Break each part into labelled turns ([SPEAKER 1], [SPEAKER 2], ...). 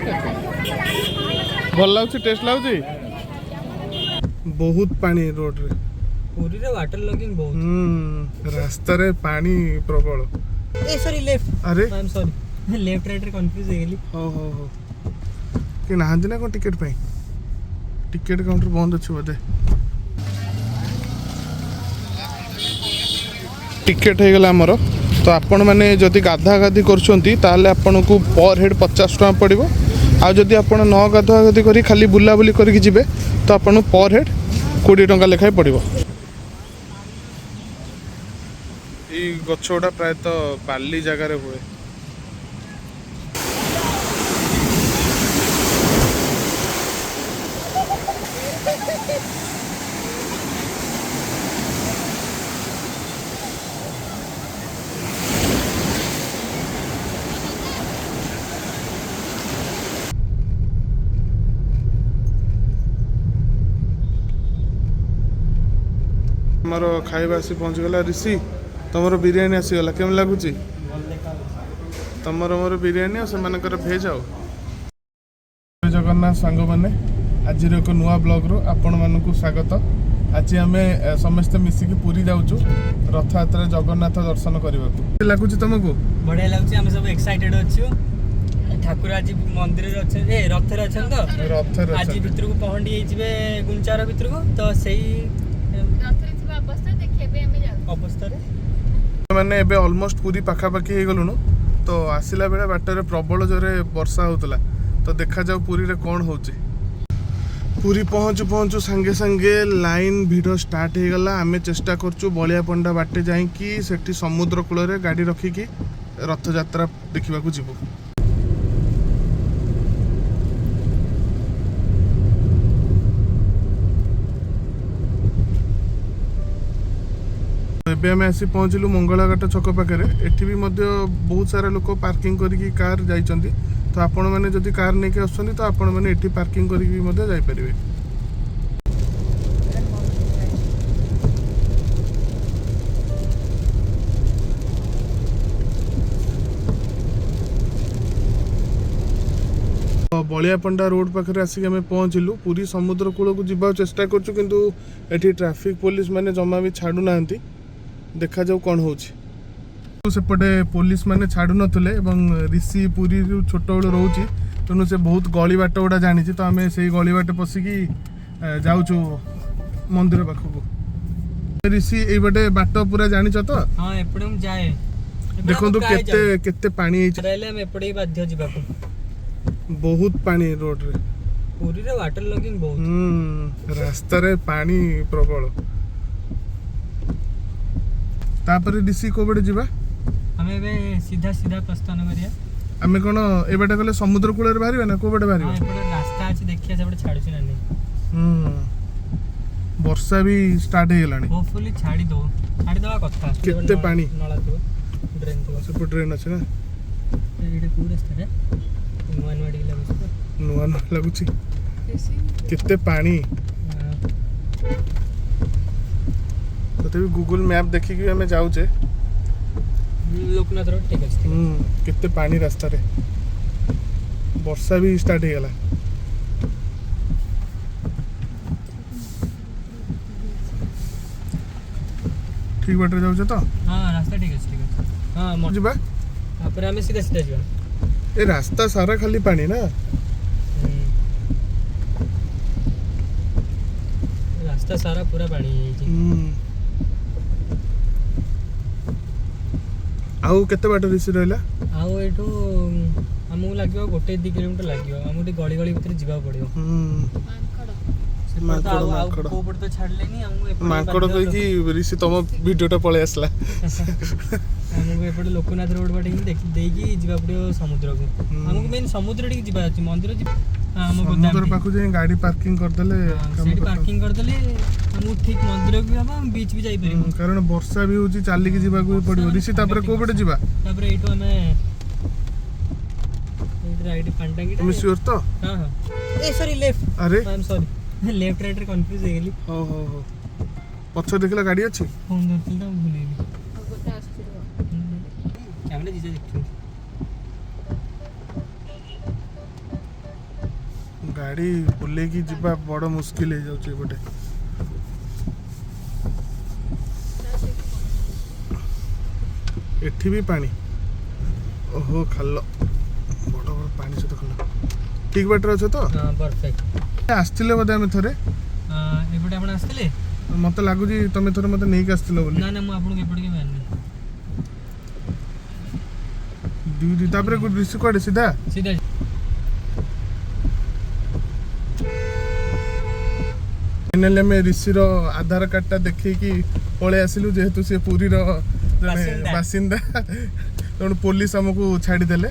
[SPEAKER 1] भल लगुच टेस्ट लगुच बहुत पानी रोड रे
[SPEAKER 2] पूरी रे वाटर लॉगिंग बहुत
[SPEAKER 1] रास्ता रे पानी प्रबल
[SPEAKER 2] ए सॉरी लेफ्ट
[SPEAKER 1] अरे
[SPEAKER 2] I am sorry left right रे कंफ्यूज हे गेली
[SPEAKER 1] हो हो हो कि नाहंती ना कोन टिकट पे टिकट काउंटर बंद अछि बोधे टिकट हो गला हमर तो आपण माने जदि गाधा गाधी करछंती ताले आपण को पर हेड 50 टका पड़िबो आ जदि आपण न गाधा गाधी करी खाली बुला बुली करी जिबे तो आपण पर हेड 20 टका लेखाय पड़िबो ई गछोडा प्राय तो बाली जगह रे हुए हमारो खाइबा आसी पहुँच गला ऋषि तुमर बिरियानी आसीगला केम लगुच तुमर मोर बिरियानी और से भेज आओ जगन्नाथ सांग मैंने आज एक नुआ ब्लॉग रो आपण मानक स्वागत आज आम समस्ते मिसिकी पुरी जाऊँ रथ यात्रा जगन्नाथ दर्शन करने लगुच तुमको
[SPEAKER 2] बढ़िया लगुच आम सब एक्साइटेड अच्छु ठाकुर आज मंदिर रे अच्छे ए रथ रे अछन तो
[SPEAKER 1] रथ रे
[SPEAKER 2] आज भीतर को पहुंडी जिवे गुंचार भीतर को तो सही
[SPEAKER 3] रथ रे थिबा अवस्था देखिबे हमें जाऊ
[SPEAKER 1] अवस्था रे माने एबे ऑलमोस्ट पूरी पाखा पाखी हे गलुनु तो आसिला बेला बाटर प्रबल जोरे वर्षा होतला तो देखा जाऊ पूरी रे कौन होची पूरी पहुँचु पहुँचु संगे संगे लाइन भिड़ स्टार्ट हो गला आमे चेष्टा करचु बलिया पंडा बाटे जाइकी सेठी समुद्र कूल रे गाड़ी रखिकी रथ यात्रा देखिबा को जिवो एबे आमे आसी पहुँचलु मंगलाघाट छक पाखे एठी भी मध्य बहुत सारा लोक पार्किंग करिकी कार जाइचंती तो आपण माने जदि कार नेके आछंती तो आपण माने एठी पार्किंग करिकी मध्य जाई परिबे बलिया पंडा रोड पाखे आसिक आम पहुँचलु पूरी समुद्र कूल को जीवा चेष्टा करछु किंतु एठी ट्रैफिक पुलिस माने जमा भी छाड़ू नांती देखा जाऊ कौन होची सेपटे पुलिस माने छाड़ू नथुले एवं ऋषि पूरी छोट बेलू रोची तेणु से बहुत गली बाट गुड़ा जानी तो आम से गली बाट पशिकी जाऊँ मंदिर पाखक ऋषि ये बाटे बाट पूरा जानिच तो
[SPEAKER 2] हां एपडे हम जाए
[SPEAKER 1] देखो केते केते पानी
[SPEAKER 2] रहले हम एपडे बाध्य जिबा को
[SPEAKER 1] बहुत पानी रोड रे
[SPEAKER 2] पूरी रे वाटर लॉगिंग बहुत
[SPEAKER 1] रास्ता रे पानी प्रबल तापर ऋषि को बड़े जिबा
[SPEAKER 2] हमें बे सीधा सीधा प्रस्थान करिया
[SPEAKER 1] आमे कोन ए बाटे गले समुद्र कूल रे बाहरिबा ना को बाटे बाहरिबा
[SPEAKER 2] हां एपडे रास्ता अछि देखिया से बड़े छाडुची ना नहीं
[SPEAKER 1] वर्षा भी स्टार्ट हे गलानी
[SPEAKER 2] होपफुली छाडी दवा कथा
[SPEAKER 1] केते पानी
[SPEAKER 2] नळा तो ड्रेन तो
[SPEAKER 1] सब ट्रेन अछि ना
[SPEAKER 2] एडे पूरा रास्ता रे नुआ नुआ डिला बस
[SPEAKER 1] नुआ नुआ लगुची केते पानी तो गूगल मैप देखी कि हमें जाऊचे
[SPEAKER 2] लोकनाथ रोड ठीक अछि
[SPEAKER 1] केते पानी रास्ता रे वर्षा भी स्टार्ट हे गला ठीक बाटे जाऊचे तो
[SPEAKER 2] हां रास्ता ठीक अछि हां
[SPEAKER 1] जिबा
[SPEAKER 2] तापर हमें सीधा सीधा जिबा
[SPEAKER 1] ए रास्ता सारा खाली पानी ना
[SPEAKER 2] रास्ता सारा पूरा पानी है
[SPEAKER 1] आउ केते बाट ऋषि रहला
[SPEAKER 2] आउ एठो हमहु लागियो गोटे 2 किलोमीटर लागियो हमहु गली गली भीतर जिबा पड़ियो मांकड़ को पड़ तो छाडले नी हमहु
[SPEAKER 1] मांकड़ कहि कि ऋषि तम वीडियोटा पळे आसला
[SPEAKER 2] हमहु एपटे लोकनाथ रोड बाटे ही देखि देगी जिबा पड़ियो समुद्र को हमहु मेन समुद्र टी जिबा अछि मंदिर जी हम
[SPEAKER 1] समुद्र पाखु जे गाड़ी पार्किंग कर देले
[SPEAKER 2] सेठी पार्किंग कर देले हमहु ठीक मंदिर भी हबा हम बीच भी जाई परिबो
[SPEAKER 1] कारण वर्षा भी होची चाली के जिबा को पड़ियो ऋषि तापर को पड़े जिबा
[SPEAKER 2] तापर एठो हमें राइट पंटांगी
[SPEAKER 1] तुम श्योर तो
[SPEAKER 2] हां हां ए सॉरी लेफ्ट
[SPEAKER 1] अरे
[SPEAKER 2] I am sorry left right रे कंफ्यूज हे गेली
[SPEAKER 1] हो हो हो पछ देखला गाड़ी अछि
[SPEAKER 2] फोन धरतिल त भूलेली गोटे आस्थिर कैमरा जीजा देखथि
[SPEAKER 1] गाड़ी बुलेकी जीवा बड़ मुस्किल हो जाଉଛି एपटे एठी भी पानी ओहो खाल बड़ बड़ पानी सहित खाल ठीक बाटर अच्छे तो
[SPEAKER 2] हां परफेक्ट
[SPEAKER 1] आसथिले बोधे आमे थरे
[SPEAKER 2] एपटे आपण आस्तिले
[SPEAKER 1] मते लागुजी तमे थरे मते नहीं आसथिलो बोली
[SPEAKER 2] ना ना मु आपन एपटे के माननी
[SPEAKER 1] दी तापरे को रिसी कोडे सीधा
[SPEAKER 2] सीधा
[SPEAKER 1] फाइनली आम ऋषिर आधार कार्ड टा देखी पलि आसिलु जेहेतु से पुरी बासिंदा तेणु पुलिस आमको छाड़ीदेले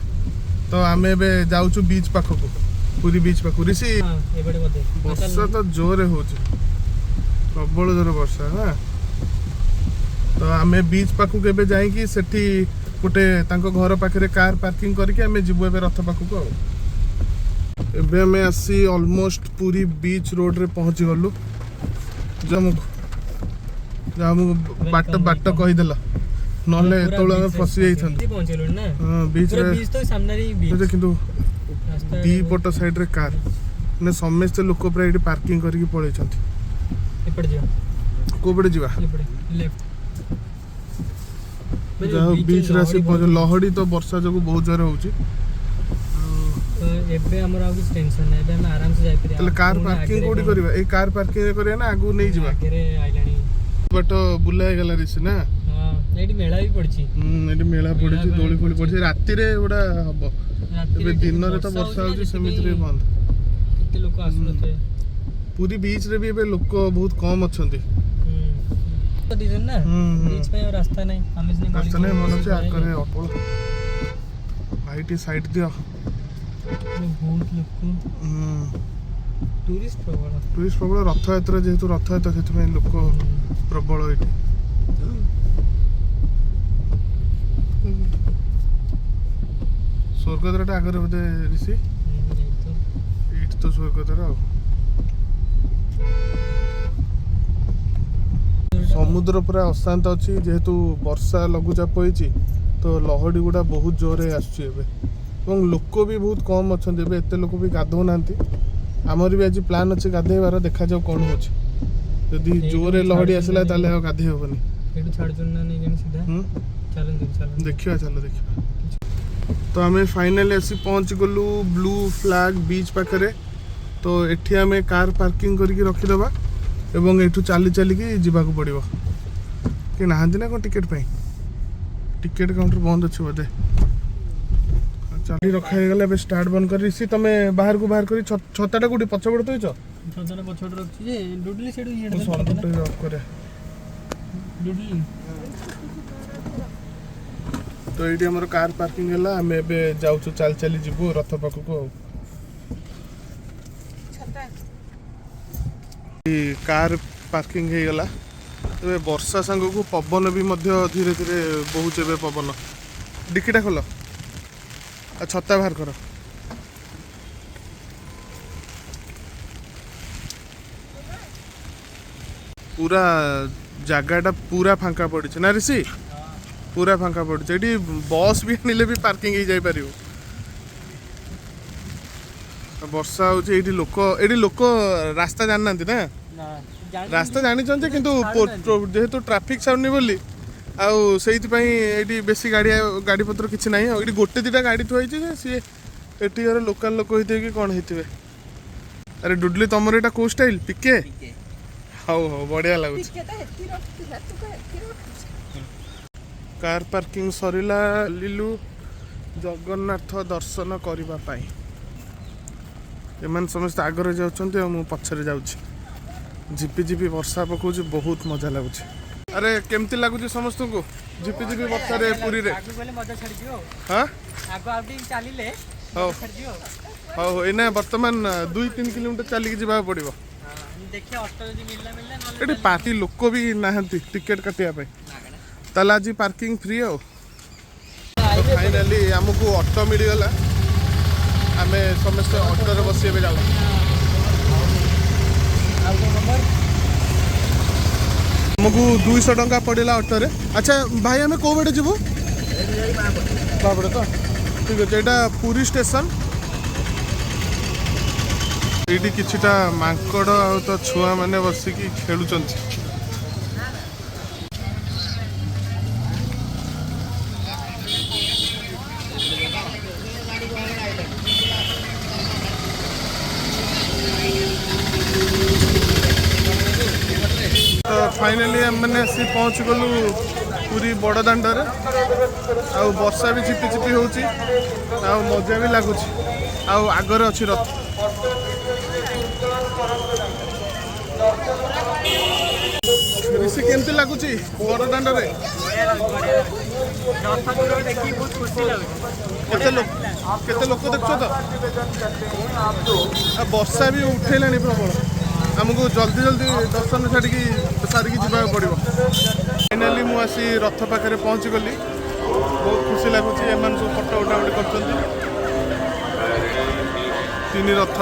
[SPEAKER 1] तो आम ए जाऊँ बीच पाखक पुरी बीच पाख ऋषि
[SPEAKER 2] हां एपटे बोधे
[SPEAKER 1] वर्षा तो जोरे हो प्रबल जोर वर्षा ना तो आम बीच पाखक एबे जाइकी सेठी गोटे तांको घर पाखरे कार पार्किंग करके आम जीवु एबे रथ पाखक एबे आम आसी ऑलमोस्ट पूरी बीच रोड रे पहुंची गलु जमको बाट बाट कहीदेल नले तोला आम फसी जाइथन
[SPEAKER 2] पहुंचेलो ना
[SPEAKER 1] हां बीच रे
[SPEAKER 2] बीच तो सामने रे बीच
[SPEAKER 1] किंतु
[SPEAKER 2] रास्ता
[SPEAKER 1] दी पट साइड रे कार ने समस्त लोक प्राय एठी पार्किंग करके पळै छथि
[SPEAKER 2] एपटे जा
[SPEAKER 1] कोबडे जीवा
[SPEAKER 2] एपटे लेफ्ट
[SPEAKER 1] जाओ बीच रे आसी लहड़ी तो वर्षा जको बहुत जोर होउची
[SPEAKER 2] एबे हमर आ कुछ टेंशन नै एबे हम आराम से जाई परिया
[SPEAKER 1] तले कार पार्किंग कोडी करबा ए कार पार्किंग रे करिया ना आगु नै जीवा
[SPEAKER 2] आगे रे आइलानी
[SPEAKER 1] बट बुलाय गेला रिस ना
[SPEAKER 2] हां एडी मेला भी पड़ची
[SPEAKER 1] एटी मेला पड़ची दोली फोली पड़ची राती रे ओडा हबो
[SPEAKER 2] राती
[SPEAKER 1] एबे दिन रे तो वर्षा होउची समिति रे बंद
[SPEAKER 2] किते लोक आसुनते
[SPEAKER 1] पूरी बीच रे भी एबे लोक बहुत कम अछंती
[SPEAKER 2] तो दिजन ना बीच पे रास्ता नहीं हमें से
[SPEAKER 1] रास्ता नहीं मन से आकरे अटल भाईटी साइड दियो
[SPEAKER 2] बहुत लोक टूरिस्ट
[SPEAKER 1] प्रबल रथ यात्रा जेहेतु रथ यात्रा से लोक प्रबल ये स्वर्गद्वार आगे बोधे ऋषि ये तो स्वर्गद्वार समुद्र पूरा अशांत अच्छी जेहेतु वर्षा लघुचाप होती तो लहड़ी गुड़ा बहुत जोरे आसुचे लोक भी बहुत कम अच्छा एत लोक भी गाधो ना आमर भी आज प्लान अच्छे गाधेबार देखा जाओ कौन हो जदि जोरे लहड़ी आसला गाधे हेनी देखिए चलो देखिए तो आम फाइनली आसी पहुँच गलु ब्लू फ्लैग बीच पाखे तो एठी आम कार पार्किंग करके रखीदबा एवं एठू चली चलिकी जीवाक पड़ो कि नहांती ना कौन टिकेट पे टिकेट काउंटर बंद अच्छे बोधे चली रखा गला स्टार्ट बंद कर सी तुम बाहर को बाहर कर छताटा कौटी पछपड़ तो
[SPEAKER 2] छताटा पछपड़ रखछि जे डुडली सेडू ये
[SPEAKER 1] सर्किट ऑफ करे
[SPEAKER 2] डुडली
[SPEAKER 1] तो ये हमर कार पार्किंग है आम एबे जाउछु चल चली जीवु रथ पाखक कार पार्किंग हो गला ए वर्षा सांग को पवन भी मध्य धीरे धीरे बहुत ए पवन डिक्कीटा खोल आ छता बाहर कर पूरा जगहटा पूरा फांका पड़ी ना ऋषि पूरा फांका पड़ी ये बस भी आनिले भी पार्किंग हो जापर वर्षा होती ये लोक रास्ता जाना ना रास्ता जानी जेहेतु ट्राफिक छाड़नी बोली आउ से बेसी गाड़ी पत्र किसी ना ये गोटे दुटा गाड़ी थोड़ी सी एटी लोकाल लोक होते कि कौन होते अरे डुडली तुम यहाँ कौ स्टाइल पिके हाउ हाउ बढ़िया लगुच कार पार्किंग सरिला लिलु जगन्नाथ दर्शन करने एमान समस्त आगरे जाउछन्ते आ मु पछरे जाउछि झिपी झिपी वर्षा पकाउछि बहुत मजा लागुछि अरे केमती लागुछि समस्त को झिपी झिपी वर्षा रे पुरी रे
[SPEAKER 2] आगु गले मजा छाड़ी दियो
[SPEAKER 1] हां
[SPEAKER 2] आगु आउटिंग चलीले
[SPEAKER 1] हां
[SPEAKER 2] छाड़ी दियो
[SPEAKER 1] हां एना वर्तमान 2-3 किलोमीटर चली के जिबा पड़िबो
[SPEAKER 2] देखिए ऑटो जदी मिलला नले
[SPEAKER 1] एटी पार्टी लोक भी नाहंती टिकट काटिया पे ताला जी पार्किंग फ्री हो फाइनली हमको ऑटो मिल गला आमे समस्त ऑटो रे बसी जाऊ हमको 200 टंका पड़ेगा ऑटो रे अच्छा भाई आमे को बड़े जीवु बाबड़े तो ठीक है यहाँ पुरी स्टेशन ଏଇଠି କିଛିଟା ମାଙ୍କଡ଼ ଆଉ ତ ଛୁଆମାନେ ବସିକି ଖେଳୁଛନ୍ତି। ତ ଫାଇନାଲି ଆମେ ଆସି ପହଞ୍ଚିଗଲୁ ପୁରୀ ବଡ଼ ଦାଣ୍ଡରେ। ଆଉ ବର୍ଷା ବି ଝିପି ଝିପି ହେଉଛି, ଆଉ ମଜା ବି ଲାଗୁଛି। ଆଉ ଆଗରେ ଅଛି ରଥ। ଋଷି କେମିତି ଲାଗୁଛି ବଡ଼ ଦାଣ୍ଡରେ? କେତେ ଲୋକ ଦେଖୁଛ ତ? ଆଉ ବର୍ଷା ବି ଉଠେଇଲାଣି ପ୍ରବଳ। ଆମକୁ ଜଲ୍ଦି ଜଲ୍ଦି ଦର୍ଶନ ସାରିକି ଯିବାକୁ ପଡ଼ିବ। ଫାଇନାଲି ମୁଁ ଆସି ରଥ ପାଖରେ ପହଞ୍ଚିଗଲି। ବହୁତ ଖୁସି ଲାଗୁଛି। ଏମାନେ ସବୁ ଫଟୋ ଉଠାଉଠି କରୁଛନ୍ତି। 3 ରଥ।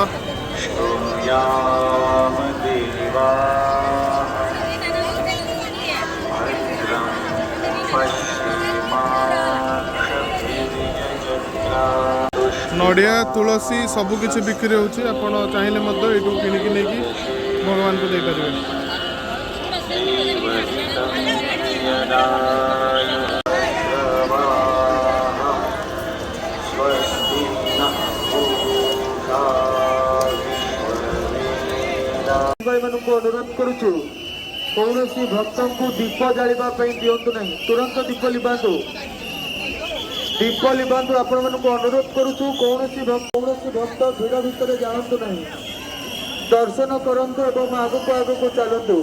[SPEAKER 1] ନଡ଼ିଆ ତୁଳସୀ ସବୁକିଛି ବିକ୍ରି ହେଉଛି। ଆପଣ ଚାହିଁଲେ ମଧ୍ୟ ଏଇଠୁ କିଣିକି ନେଇକି ଭଗବାନଙ୍କୁ ଦେଇପାରିବେ।
[SPEAKER 4] ମାନଙ୍କୁ ଅନୁରୋଧ କରୁଛୁ, କୌଣସି ଭକ୍ତଙ୍କୁ ଦୀପ ଜାଳିବା ପାଇଁ ଦିଅନ୍ତୁ ନାହିଁ। ତୁରନ୍ତ ଦୀପ ଲିଭାନ୍ତୁ, ଦୀପ ଲିଭାନ୍ତୁ। ଆପଣମାନଙ୍କୁ ଅନୁରୋଧ କରୁଛୁ, କୌଣସି ଭକ୍ତ ଭିଡ଼ ଭିତରେ ଯାଆନ୍ତୁ ନାହିଁ। ଦର୍ଶନ କରନ୍ତୁ ଏବଂ ଆଗକୁ ଚାଲନ୍ତୁ।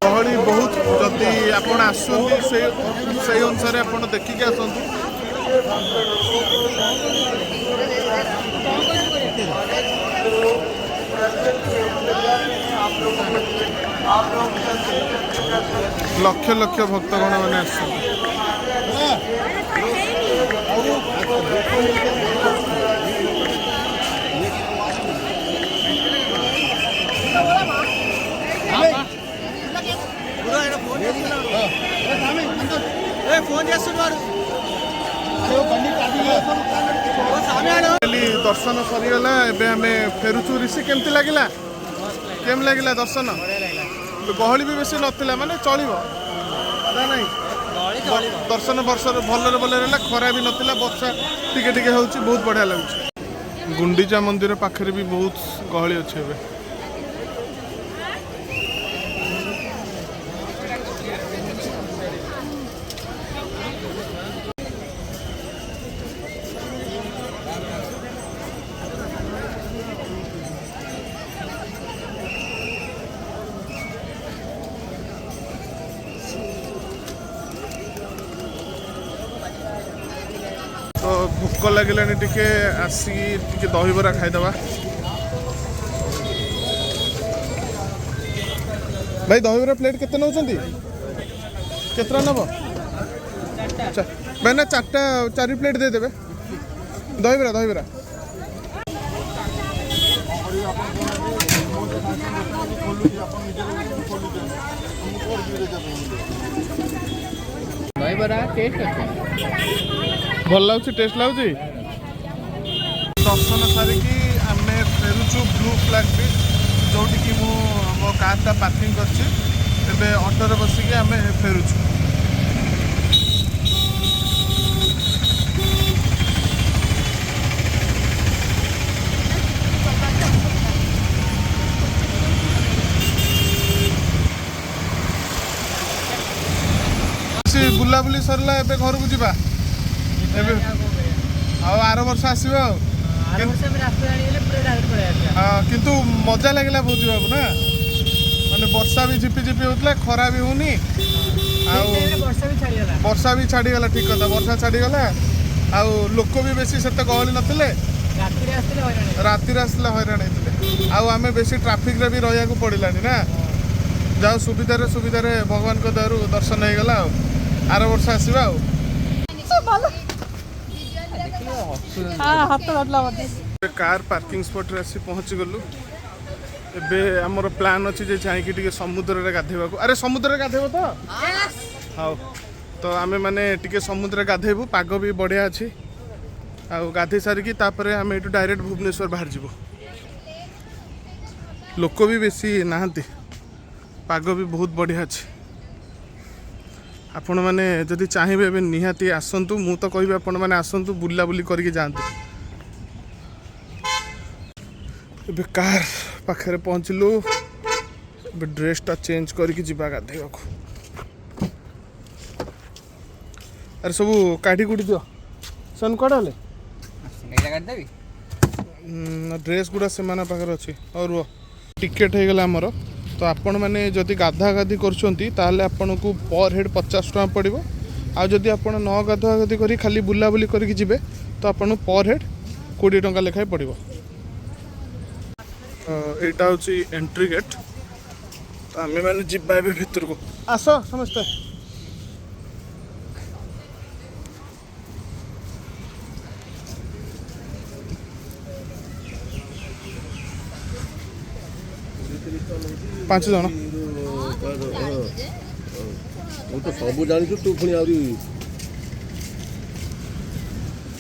[SPEAKER 1] ଗହଳି ବହୁତ। ଯଦି ଆପଣ ଆସୁଛନ୍ତି ସେଇ ଅନୁସାରେ ଆପଣ ଦେଖିକି ଆସନ୍ତୁ। ଲକ୍ଷ ଲକ୍ଷ ଭକ୍ତଗଣ ମାନେ ଆସୁଛନ୍ତି। ଦର୍ଶନ ସରିଗଲା। ଏବେ ଆମେ ଫେରୁଛୁ। ଋଷି କେମିତି ଲାଗିଲା? କେମିତି ଲାଗିଲା ଦର୍ଶନ? ଗହଳି ବି ବେଶୀ ନଥିଲା, ମାନେ ଚଳିବ ନା ନାହିଁ? ଦର୍ଶନ ଭଲରେ ହେଲା। ଖରା ବି ନଥିଲା, ବର୍ଷା ଟିକେ ଟିକେ ହେଉଛି। ବହୁତ ବଢ଼ିଆ ଲାଗୁଛି। ଗୁଣ୍ଡିଚା ମନ୍ଦିର ପାଖରେ ବି ବହୁତ ଗହଳି ଅଛି ଏବେ। ତ ଭୋକ ଲାଗିଲାଣି ଟିକେ, ଆସିକି ଟିକେ ଦହିବରା ଖାଇଦେବା। ଭାଇ ଦହିବରା ପ୍ଲେଟ୍ କେତେ ନେଉଛନ୍ତି? କେତେଟା ନେବ? ଭାଇ ନା 4 ପ୍ଲେଟ୍ ଦେଇଦେବେ ଦହିବରା। ଭଲ ଲାଗୁଛି, ଟେଷ୍ଟ ଲାଗୁଛି। ଦର୍ଶନ ସାରିକି ଆମେ ଫେରୁଛୁ ବ୍ଲୁ ଫ୍ଲାଗ ବିଚ୍, ଯେଉଁଠିକି ମୁଁ ମୋ କାର୍ଟା ପାର୍କିଂ କରିଛି। ଏବେ ଅଟୋରେ ବସିକି ଆମେ ଫେରୁଛୁ। ବୁଲାବୁଲି ସରିଲା, ଏବେ ଘରକୁ ଯିବା। ଏବେ ଆଉ ଆର ବର୍ଷ ଆସିବ ଆଉ। କିନ୍ତୁ ମଜା ଲାଗିଲା ବହୁତ ଯିବାକୁ ନା। ମାନେ ବର୍ଷା ବି ଝିପି ହେଉଥିଲା, ଖରା ବି ହେଉନି, ଆଉ ବର୍ଷା ବି ଛାଡ଼ିଗଲା। ଠିକ୍ କଥା, ବର୍ଷା ଛାଡ଼ିଗଲା। ଆଉ ଲୋକ ବି ବେଶୀ ସେତେ ଗହଳି ନଥିଲେ। ରାତିରେ ଆସିଲେ ହଇରାଣ ହେଇଥିଲେ। ଆଉ ଆମେ ବେଶୀ ଟ୍ରାଫିକରେ ବି ରହିବାକୁ ପଡ଼ିଲାନି ନା। ଯାଉ ସୁବିଧାରେ ଭଗବାନଙ୍କ ଦୟାରୁ ଦର୍ଶନ ହେଇଗଲା। ଆଉ ଆର ବର୍ଷ ଆସିବା ଆଉ। କାର ପାର୍କିଂ ସ୍ପଟରେ ଆସି ପହଞ୍ଚିଗଲୁ। ଏବେ ଆମର ପ୍ଲାନ୍ ଅଛି ଯେ ଯାଇକି ଟିକେ ସମୁଦ୍ରରେ ଗାଧେଇବାକୁ। ଆରେ ସମୁଦ୍ରରେ ଗାଧେଇବ ତ? ହଉ ତ ଆମେ ମାନେ ଟିକେ ସମୁଦ୍ରରେ ଗାଧେଇବୁ। ପାଗ ବି ବଢ଼ିଆ ଅଛି। ଆଉ ଗାଧେଇ ସାରିକି ତାପରେ ଆମେ ଏଠୁ ଡାଇରେକ୍ଟ ଭୁବନେଶ୍ୱର ବାହାରି ଯିବୁ। ଲୋକ ବି ବେଶୀ ନାହାନ୍ତି, ପାଗ ବି ବହୁତ ବଢ଼ିଆ ଅଛି। ଆପଣମାନେ ଯଦି ଚାହିଁବେ ଏବେ ନିହାତି ଆସନ୍ତୁ। ମୁଁ ତ କହିବି ଆପଣମାନେ ଆସନ୍ତୁ, ବୁଲାବୁଲି କରିକି ଯାଆନ୍ତୁ। ଏବେ କାର୍ ପାଖରେ ପହଞ୍ଚିଲୁ। ଏବେ ଡ୍ରେସ୍ଟା ଚେଞ୍ଜ କରିକି ଯିବା ଗାଧେଇବାକୁ। ଆରେ ସବୁ କାଢ଼ି କୁଢ଼ି ଦିଅ। ସନ୍ କୁଆଡ଼େ ହେଲେ? ଡ୍ରେସ୍ ଗୁଡ଼ା ସେମାନଙ୍କ ପାଖରେ ଅଛି। ହଉ ରୁହ। ଟିକେଟ୍ ହେଇଗଲା ଆମର। ତ ଆପଣମାନେ ଯଦି ଗାଧାଗାଧି କରୁଛନ୍ତି ତାହେଲେ ଆପଣଙ୍କୁ ପର୍ ହେଡ଼୍ 50 ଟଙ୍କା ପଡ଼ିବ। ଆଉ ଯଦି ଆପଣ ନ ଗାଧାଗାଧି କରି ଖାଲି ବୁଲାବୁଲି କରିକି ଯିବେ ତ ଆପଣଙ୍କୁ ପର୍ ହେଡ଼୍ 20 ଟଙ୍କା ଲେଖାଏଁ ପଡ଼ିବ। ଏଇଟା ହେଉଛି ଏଣ୍ଟ୍ରି ଗେଟ୍। ତ ଆମେମାନେ ଯିବା ଏବେ ଭିତରକୁ। ଆସ ସମସ୍ତେ। ପାଞ୍ଚ ଜଣ।
[SPEAKER 5] ମୁଁ ତ ସବୁ ଜାଣିଛୁ, ତୁ ପୁଣି ଆହୁରି।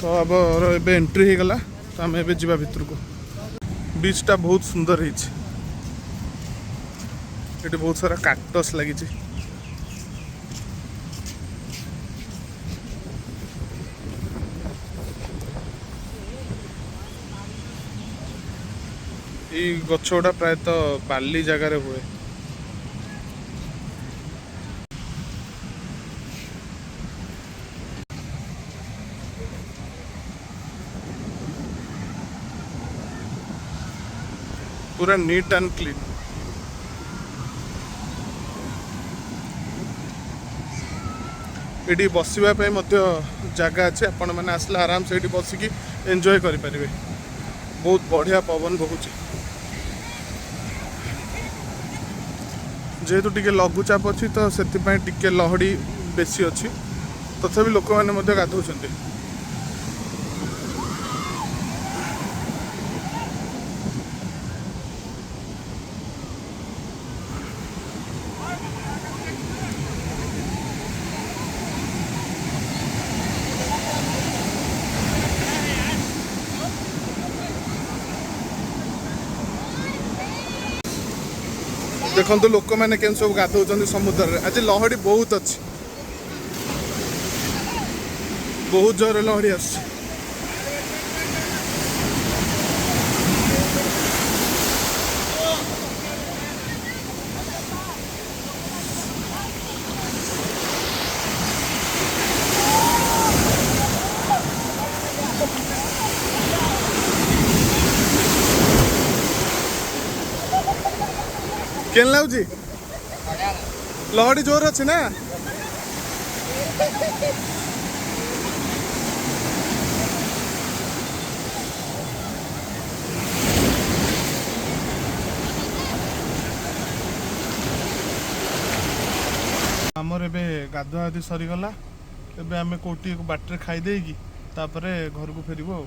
[SPEAKER 1] ତ ଆମର ଏବେ ଏଣ୍ଟ୍ରି ହେଇଗଲା। ତ ଆମେ ଏବେ ଯିବା ଭିତରକୁ। ବିଚ୍ଟା ବହୁତ ସୁନ୍ଦର ହେଇଛି। ଏଠି ବହୁତ ସାରା କାକ୍ଟସ୍ ଲାଗିଛି। ଏଇ ଗଛ ଗୁଡ଼ା ପ୍ରାୟତଃ ବାଲି ଜାଗାରେ ହୁଏ। पूरा नीट एंड क्लीन। एटी बसिबा पे मध्य जगह अच्छे। आपण मैंने आसले आराम से एटी बसिकी एंजॉय करि परिबे। बहुत बढ़िया पवन बहुची। जेहेतु टिके लघुचाप अच्छी तो से टिके लहड़ी बेसी अच्छी। तथापि लोक मैंने मध्य गाधौछन्ति। देखो लोक मैंने के सब गाधौछन्ति समुद्र रे। आज लहड़ी बहुत अच्छी, बहुत जोर लहड़ी आस। केन लाउजी लहड़ी जोर अच्छे ना। आमर एबे गाधुआधि सरीगला। एबे आमे कोटी बाटर खाई देगी तापरे घर को फेरिबो।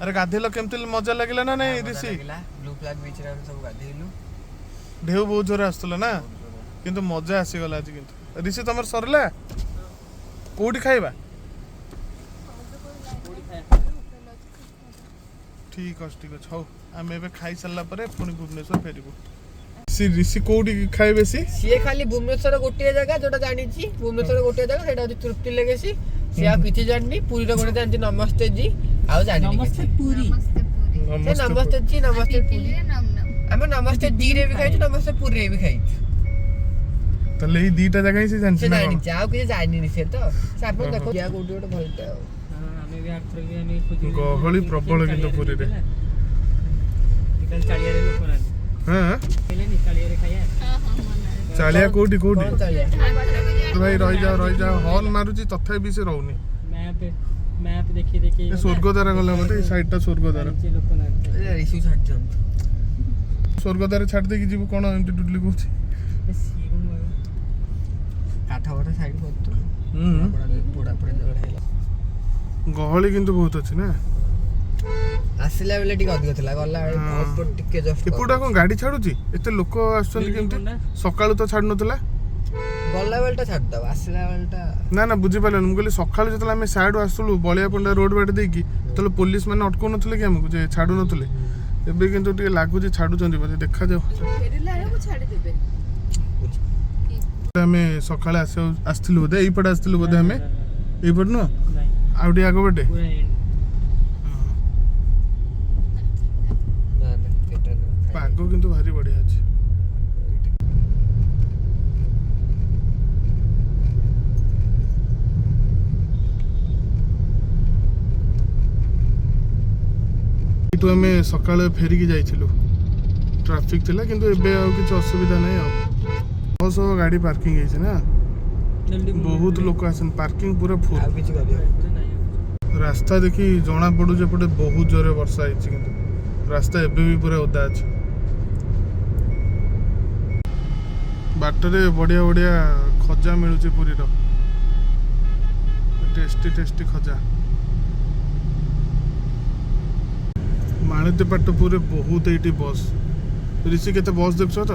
[SPEAKER 1] अरे गाधेल केमती मजा लगिला ना नहीं ऋषि?
[SPEAKER 2] ब्लू फ्लैग बीच रे सब गाधेलु।
[SPEAKER 1] ढेउ बहुत जोर आसला ना, किंतु मजा आसीगला आज। किंतु ऋषि तमर सरला कोठी खाइबा? ठीक अछि हौ। आमे एबे खाई सल्ला परे पुनी भुवनेश्वर फेरिबो। ऋषि कोठी खाइबे?
[SPEAKER 2] सी खाली भुवनेश्वर गोटे जगह जोटा जानी छी। भुवनेश्वर गोटे जगह सेटा होची तृप्ति लेगेसी। सी आ किछि जाननी। पुरी रो गोटे जानची नमस्ते जी। आउ जानी नमस्ते पुरी। से नमस्ते जी नमस्ते पुरी। हम नमस्ते जी रे भी खाइ, नमस्ते पुरी रे भी खाइ।
[SPEAKER 1] तले ई दीटा जगह से जानची ना।
[SPEAKER 2] जानी जाऊ के जानी नि से तो से आपन देखो या कोठी गोटे भलटा। हां हमें भी आठर के हमें खोजी
[SPEAKER 1] गहली प्रबल किंतु पुरी रे।
[SPEAKER 2] निकल चालिया रे लोक ना।
[SPEAKER 1] हां
[SPEAKER 2] पहले नि चालिया रे खाया।
[SPEAKER 3] हां मन
[SPEAKER 1] चालिया कोठी कोठी?
[SPEAKER 2] चालिया
[SPEAKER 1] तो भाई रही जाओ हॉर्न मारुची तथापि भी से रहउनी।
[SPEAKER 2] मैप देखि
[SPEAKER 1] ए स्वर्गद्वार गला मते साइड टा स्वर्गद्वार।
[SPEAKER 2] लोक ना ऋषि छाड़ जम
[SPEAKER 1] ସ୍ୱର୍ଗଦ୍ୱାର ଛାଡ଼ି ଦେଇକି ଯିବୁ କ'ଣ ଏମିତି ଟୁଟଲି କହୁଛି।
[SPEAKER 2] କାଠ ଫାଠ ସାଇଡ୍ କରୁଥିଲୁ ପୋଡ଼ା ପୋଡ଼ା ଝଗଡ଼ା ହେଲା।
[SPEAKER 1] ଗହଳି କିନ୍ତୁ ବହୁତ ଅଛି ନା।
[SPEAKER 2] ଆସିଲା ବେଳେ ଟିକେ ଅଧିକ ଥିଲା, ଗଲା ବେଳେ ଅଳ୍ପ ଟିକେ ଜଷ୍ଟ।
[SPEAKER 1] ଏପଟା କ'ଣ ଗାଡ଼ି ଛାଡୁଛି? ଏତେ ଲୋକ ଆସୁଛନ୍ତି କେମିତି? ସକାଳୁ ତ ଛାଡୁ ନଥିଲା।
[SPEAKER 2] ଗଲା ବେଳଟା ଛାଡ଼ିଦବ, ଆସିଲା ବେଳଟା
[SPEAKER 1] ନା ନା ବୁଝିପାରିଲନି। ମୁଁ କହିଲି ସକାଳୁ ଯେତେବେଳେ ଆମେ ସାଇଡ୍ ଆସୁଥିଲୁ ବଳିଆପଣ୍ଡା ରୋଡ ବାଟେ ଦେଇକି, ସେତେବେଳେ ପୋଲିସ ମାନେ ଅଟକଉ ନଥିଲେ କି ଆମକୁ, ଯେ ଛାଡୁ ନଥିଲେ। ଏବେ କିନ୍ତୁ ଟିକେ ଲାଗୁଛି ଛାଡୁଛନ୍ତି ବୋଧେ, ଦେଖାଯାଉ। ଆମେ ସକାଳେ ଆସିଥିଲୁ ବୋଧେ, ଏଇପଟେ ଆସିଥିଲୁ ବୋଧେ ଆମେ, ଏଇପଟେ ନୁହଁ ଆଉ ଟିକେ ଆଗ ପଟେ। ପାଗ କିନ୍ତୁ ଭାରି ବଢିଆ ଅଛି। ଏଇଠୁ ଆମେ ସକାଳେ ଫେରିକି ଯାଇଥିଲୁ, ଟ୍ରାଫିକ ଥିଲା କିନ୍ତୁ ଏବେ ଆଉ କିଛି ଅସୁବିଧା ନାହିଁ। ଆଉ ଶହ ଗାଡ଼ି ପାର୍କିଂ ହେଇଛି ନା, ବହୁତ ଲୋକ ଆସନ୍ତି, ପାର୍କିଂ ପୁରା ଫୁଲ।
[SPEAKER 2] ଆଉ କିଛି କରିବ
[SPEAKER 1] ରାସ୍ତା ଦେଖି ଜଣା ପଡୁଛି ଏପଟେ ବହୁତ ଜୋରେ ବର୍ଷା ହେଇଛି, କିନ୍ତୁ ରାସ୍ତା ଏବେ ବି ପୁରା ଓଦା ଅଛି। ବାଟରେ ବଢିଆ ବଢିଆ ଖଜା ମିଳୁଛି ପୁରୀର, ଟେଷ୍ଟି ଟେଷ୍ଟି ଖଜା। ମାଳତୀ ପାଟପୁରରେ ବହୁତ ଏଇଠି ବସ୍। ରିଷି କେତେ ବସ୍ ଦେଖୁଛ ତ?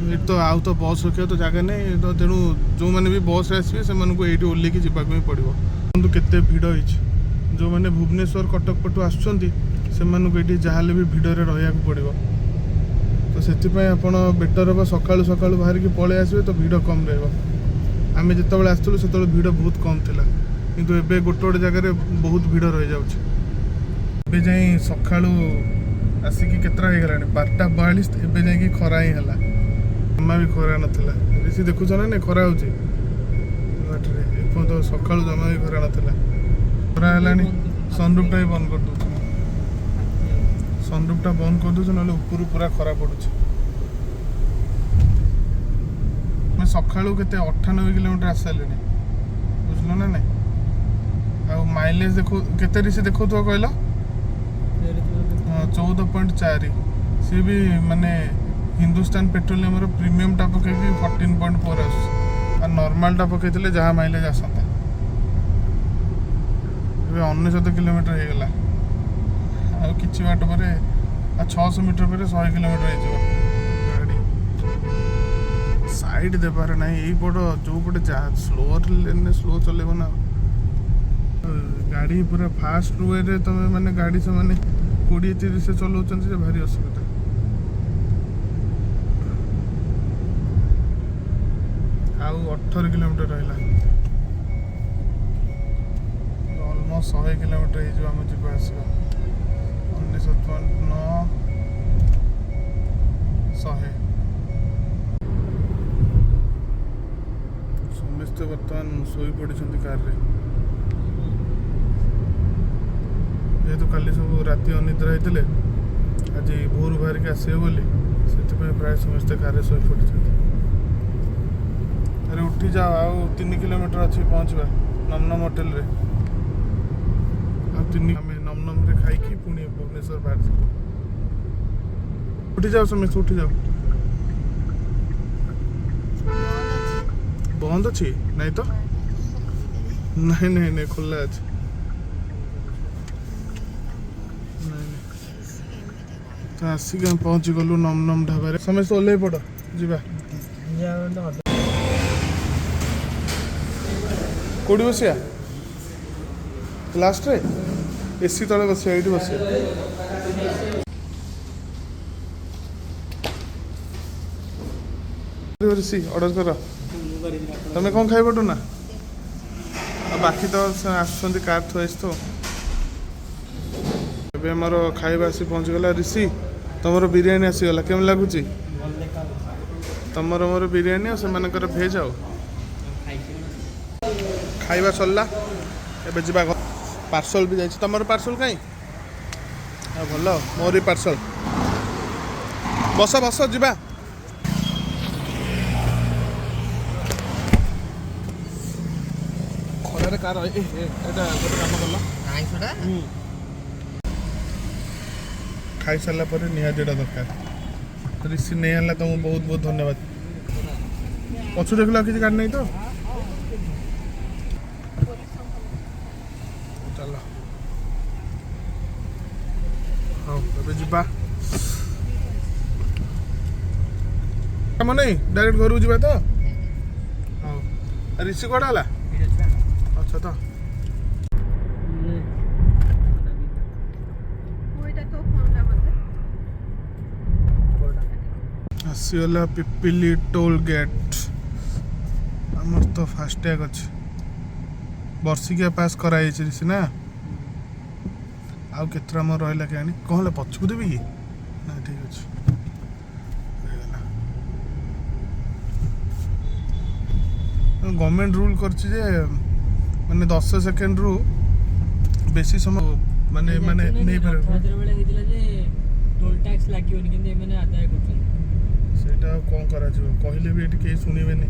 [SPEAKER 1] ଏଇଠି ତ ଆଉ ତ ବସ୍ ରଖିବା ତ ଜାଗା ନାହିଁ, ତ ତେଣୁ ଯେଉଁମାନେ ବି ବସ୍ରେ ଆସିବେ ସେମାନଙ୍କୁ ଏଇଠି ଓହ୍ଲେଇକି ଯିବାକୁ ହିଁ ପଡ଼ିବ। କିନ୍ତୁ କେତେ ଭିଡ଼ ହେଇଛି, ଯେଉଁମାନେ ଭୁବନେଶ୍ୱର କଟକ ପଟୁ ଆସୁଛନ୍ତି ସେମାନଙ୍କୁ ଏଇଠି ଯାହାହେଲେ ବି ଭିଡ଼ରେ ରହିବାକୁ ପଡ଼ିବ। ତ ସେଥିପାଇଁ ଆପଣ ବେଟର ହେବ ସକାଳୁ ସକାଳୁ ବାହାରିକି ପଳେଇ ଆସିବେ, ତ ଭିଡ଼ କମ୍ ରହିବ। ଆମେ ଯେତେବେଳେ ଆସିଥିଲୁ ସେତେବେଳେ ଭିଡ଼ ବହୁତ କମ୍ ଥିଲା, କିନ୍ତୁ ଏବେ ଗୋଟେ ଗୋଟେ ଜାଗାରେ ବହୁତ ଭିଡ଼ ରହିଯାଉଛି। ଏବେ ଯାଇ ସକାଳୁ ଆସିକି କେତେଟା ହେଇଗଲାଣି, 12:42, ଏବେ ଯାଇକି ଖରା ହିଁ ହେଲା। ଜମା ବି ଖରା ନଥିଲା। ବେଶୀ ଦେଖୁଛ ନା ନାଇଁ ଖରା ହେଉଛି ବାଟରେ, ଏପର୍ଯ୍ୟନ୍ତ ସକାଳୁ ଜମା ବି ଖରା ନଥିଲା। ଖରା ହେଲାଣି, ସନରୁଫଟା ବି ବନ୍ଦ କରିଦେଉଛି। ସନରୁଫଟା ବନ୍ଦ କରିଦେଉଛି, ନହେଲେ ଉପରୁ ପୁରା ଖରା ପଡ଼ୁଛି। ଆମେ ସକାଳୁ କେତେ 98 କିଲୋମିଟର ଆସିସାରିଲେଣି, ବୁଝିଲ ନା ନାଇଁ। ଆଉ ମାଇଲେଜ କେତେ ରିସି ଦେଖାଉଥିବ କହିଲ? 14.4। ସିଏ ବି ମାନେ ହିନ୍ଦୁସ୍ତାନ ପେଟ୍ରୋଲିୟମର ପ୍ରିମିୟମଟା ପକେଇକି 14.4 ଆସୁଛି, ଆଉ ନର୍ମାଲଟା ପକେଇଥିଲେ ଯାହା ମାଇଲେଜ ଆସନ୍ତା। ଏବେ 69 କିଲୋମିଟର ହେଇଗଲା, ଆଉ କିଛି ବାଟ ପରେ, ଆଉ 600 ମିଟର ପରେ 100 କିଲୋମିଟର ହେଇଯିବ। ଗାଡ଼ି ସାଇଡ୍ ଦେବାର ନାହିଁ, ଏଇପଟ ଯେଉଁପଟେ ସ୍ଲୋ ଲେନ୍ରେ ସ୍ଲୋ ଚଲେଇବ ନା। ଗାଡ଼ି ପୁରା ଫାଷ୍ଟ ୱେରେ ତମେ ମାନେ ଗାଡ଼ି ସେମାନେ 20-30 ଚଲାଉଛନ୍ତି, ଯେ ଭାରି ଅସୁବିଧା। ଆଉ 18 କିଲୋମିଟର ରହିଲା, ଅଲମୋଷ୍ଟ 100 କିଲୋମିଟର ହେଇଯିବ ଆମ ଯିବା ଆସିବା। 19.9 100। ସମସ୍ତେ ବର୍ତ୍ତମାନ ଶୋଇପଡ଼ିଛନ୍ତି କାରରେ, ଯେହେତୁ କାଲି ସବୁ ରାତି ଅନିଦ୍ରା ହେଇଥିଲେ, ଆଜି ଭୋରୁ ବାହାରିକି ଆସିବେ ବୋଲି, ସେଥିପାଇଁ ପ୍ରାୟ ସମସ୍ତେ କାରରେ ଶୋଇପଡ଼ିଛନ୍ତି। ଆରେ ଉଠିଯାଅ, ଆଉ 3 କିଲୋମିଟର ଅଛି ପହଞ୍ଚିବା ନମନମ ହୋଟେଲରେ। ଆଉ ଆମେ ନମନମରେ ଖାଇକି ପୁଣି ଭୁବନେଶ୍ୱର ବାହାରିଯିବୁ। ଉଠିଯାଅ ସମସ୍ତେ, ଉଠିଯାଅ। ବନ୍ଦ ଅଛି? ନାଇଁ ତ, ନାଇଁ ନାଇଁ ନାଇଁ ଖୋଲା ଅଛି। ତ ଆସିକି ଆମେ ପହଞ୍ଚିଗଲୁ ନମନମ ଢାବାରେ। ସମସ୍ତେ ଓହ୍ଲେଇ ପଡ଼, ଯିବା। କେଉଁଠି ବସିବା? ଲାଷ୍ଟରେ ଏସି ତଳେ ବସିବା, ଏଇଠି ବସିବା। ରିଷି ଅର୍ଡ଼ର କର, ତମେ କ'ଣ ଖାଇବଠୁ ନା? ଆଉ ବାକି ତ ଆସୁଛନ୍ତି, କାର୍ ଥୁଆ ହେଇଛି ତ। ଏବେ ଆମର ଖାଇବା ଆସି ପହଞ୍ଚିଗଲା। ରିଷି ତମର ବିରିୟାନୀ ଆସିଗଲା, କେମିତି ଲାଗୁଛି? ତମର ମୋର ବିରିୟାନୀ, ଆଉ ସେମାନଙ୍କର ଭେଜ୍। ଆଉ ଖାଇବା ସରିଲା, ଏବେ ଯିବା। ପାର୍ସଲ ବି ଯାଇଛି। ତମର ପାର୍ସଲ କାହିଁ? ଆଉ ଭଲ, ମୋର ବି ପାର୍ସଲ। ବସ ବସ, ଯିବା। ଖରାରେ କାର ଏଇଟା ଗୋଟେ କାମ କଲ, ଖାଇସାରିଲା ପରେ ନିହାତି ଏଇଟା ଦରକାର। ରିସିଭ୍ ନେଇ ଆଣିଲା ତୁମକୁ ବହୁତ ବହୁତ ଧନ୍ୟବାଦ। ପଛୁ ଦେଖିଲ କିଛି ଗାଡ଼ି ନାହିଁ ତ? ଚାଲ ହଉ ଏବେ ଯିବା। କାମ ନାହିଁ ଡାଇରେକ୍ଟ ଘରକୁ ଯିବା ତ? ହଉ ରିସିଭ୍ କୁଆଡ଼େ ହେଲା? ଆଚ୍ଛା ତ ଆସିଗଲା ପିପିଲି ଟୋଲ୍ ଗେଟ୍। ଆମର ତ ଫାସ୍ଟ୍ୟାଗ୍ ଅଛି, ବର୍ଷିକିଆ ପାସ୍ କରାଯାଇଛି ସିନା। ଆଉ କେତେଟା ଆମର ରହିଲା କେଜାଣି? କ'ଣ ହେଲା ପଛକୁ ଦେବି କି? ନା ଠିକ୍ ଅଛି ହେଇଗଲା। ଗଭର୍ଣ୍ଣମେଣ୍ଟ ରୁଲ୍ କରିଛି ଯେ ମାନେ 10 ସେକେଣ୍ଡରୁ ବେଶୀ ସମୟ ମାନେ ନେଇପାରିବ।
[SPEAKER 2] ଟୋଲ୍ ଟ୍ୟାକ୍ସ ଲାଗିବନି କିନ୍ତୁ ଏମାନେ ଆଦାୟ କରୁଛନ୍ତି।
[SPEAKER 1] ସେଇଟା ଆଉ କ'ଣ କରାଯିବ, କହିଲେ ବି ଏଠି କେହି ଶୁଣିବେନି।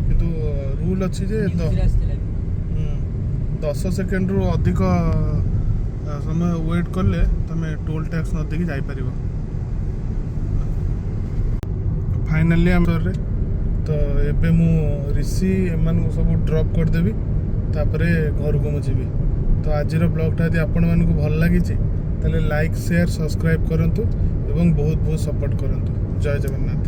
[SPEAKER 1] କିନ୍ତୁ ରୁଲ୍ ଅଛି ଯେ 10 ସେକେଣ୍ଡରୁ ଅଧିକ ସମୟ ୱେଟ୍ କଲେ ତମେ ଟୋଲ୍ ଟ୍ୟାକ୍ସ ନ ଦେଇକି ଯାଇପାରିବ। ଫାଇନାଲି ଆମରେ ତ ଏବେ ମୁଁ ରିସି ଏମାନଙ୍କୁ ସବୁ ଡ୍ରପ୍ କରିଦେବି, ତାପରେ ଘରକୁ ମୁଁ ଯିବି। ତ ଆଜିର ବ୍ଲଗ୍ଟା ଯଦି ଆପଣମାନଙ୍କୁ ଭଲ ଲାଗିଛି ତାହେଲେ ଲାଇକ୍ ସେୟାର ସବସ୍କ୍ରାଇବ୍ କରନ୍ତୁ ଏବଂ ବହୁତ ବହୁତ ସପୋର୍ଟ କରନ୍ତୁ। ଜୟ ଜଗନ୍ନାଥ।